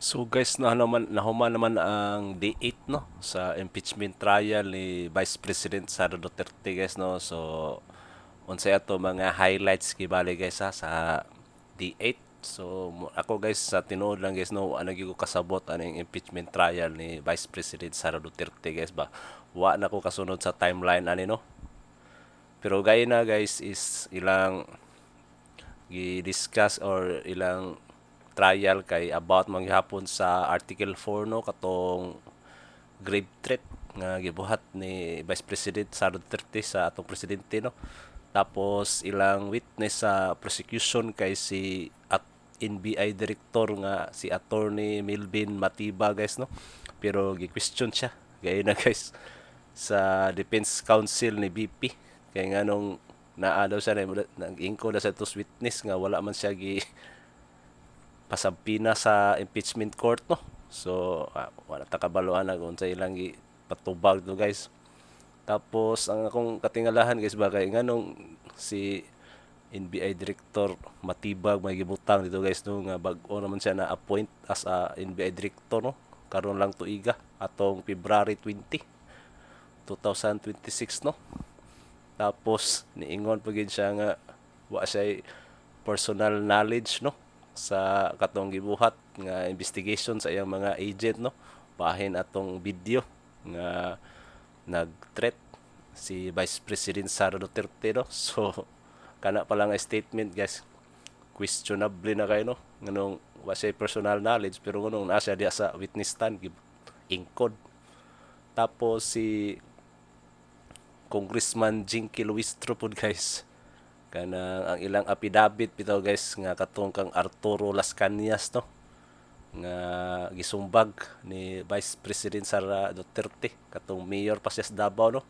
So guys, nahuman naman ang day 8 no sa impeachment trial ni Vice President Sara Duterte guys no. So unsay ato mga highlights gibali guys ha, sa day 8. So ako guys sa tinuod lang guys no, ano gyud ko kasabot aning impeachment trial ni Vice President Sara Duterte guys ba. Wa na ko kasunod sa timeline ani no. Pero gaya na guys is ilang gi-discuss or ilang trial kay about manghapon sa Article 4 no katong grave threat nga gibuhat ni Vice President Sara Duterte sa atong presidente no. Tapos ilang witness sa prosecution kay si at NBI director nga si Attorney Melvin Matiba guys no. Pero gi-question siya. Gaya na guys sa defense counsel ni BP kay nganong naa daw siya nag-ingko na sa tos witness nga wala man siya gi pasampina sa impeachment court no. So wala ta kabaluan kung sa ilang patubag to guys. Tapos ang akong katingalahan guys ba kay nganong si NBI director Matibag may gibutang dito guys no nga bag-o naman siya na appoint as a NBI director no karon lang tuiga atong February 20 2026 no. Tapos niingon pa gid siya nga wa siya personal knowledge no sa katong gibuhat nga investigation sa iyang mga agent no. Bahin atong video nga nag-threat si Vice President Sara Duterte no. So kana pa lang nga statement guys questionable na kayo no nganong wa siya personal knowledge pero nganong naa siya diha sa witness stand ingkod. Tapos si Congressman Jinky Luistro pod guys kana ang ilang affidavit bitaw guys nga katong kang Arturo Las Cañas no nga gisumbag ni Vice President Sara Duterte katong mayor pa siya sa Davao no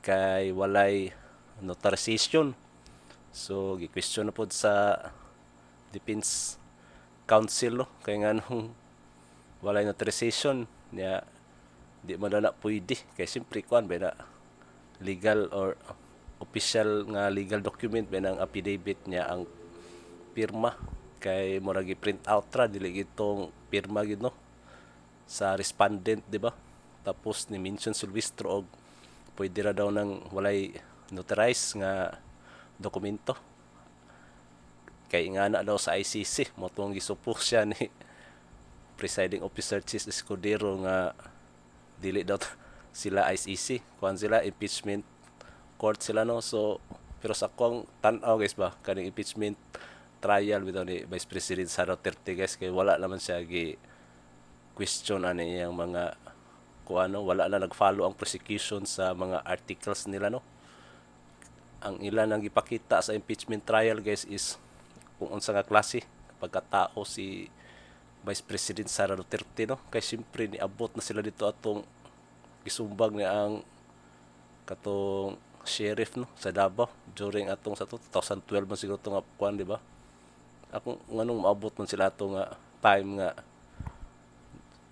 kay walay notarization. So gi-question na pod sa defense counsel no kay nganong walay notarization niya di man na pwede kay simpre kuan ba na legal or official nga legal document ba ng affidavit niya ang pirma kay mura gi-print out ra dili gitong pirma gid no sa respondent di ba. Tapos ni mention si Silvestro og pwede ra daw nang walay notarized nga dokumento kay nga na daw sa ICC mo tong gisupok siya ni presiding officer Chis Escudero nga dili daw sila ICC kuan sila impeachment court sila no. So pero sa akong tan-aw guys ba kaning impeachment trial bitaw ni Vice President Sara Duterte guys kay wala naman siya gi question ani yang mga kuano wala na nag-follow ang prosecution sa mga articles nila no. Ang ilan ang gipakita sa impeachment trial guys is kung unsa nga klase pagkatao si Vice President Sara Duterte no kay simpre niabot na sila dito atong gisumbag ni ang katong sheriff no sa Davao during atong sa 2012 man siguro nga kuan di ba. Ako nganong maabot man sila ato nga time nga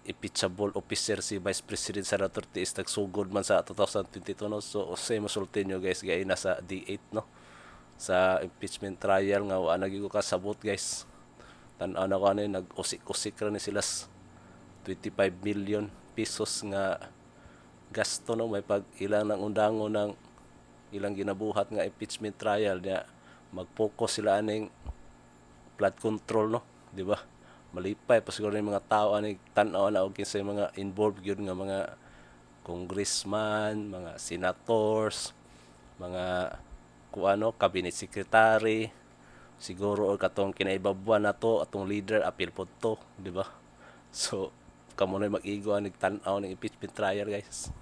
impeachable officer si Vice President Sara Duterte is nagsugod man sa 2022 no. So say masulti nyo guys gay na sa D8 no sa impeachment trial nga wa nagi ko kasabot guys. Tan-aw na ko ano nag-usik-usik ra ni sila 25 million pesos nga gasto no may pag ilang nang undangon ng ilang ginabuhat nga impeachment trial niya mag-focus sila aning flood control no di ba. Malipay pa siguro yung mga tao ani tan-aw na og kinsay mga involved gyud nga mga congressman, mga senators, mga kuano cabinet secretary siguro or katong kinaibabuan nato atong leader apil pod to di ba. So kamo na mag-igo ani tan-aw ng impeachment trial guys.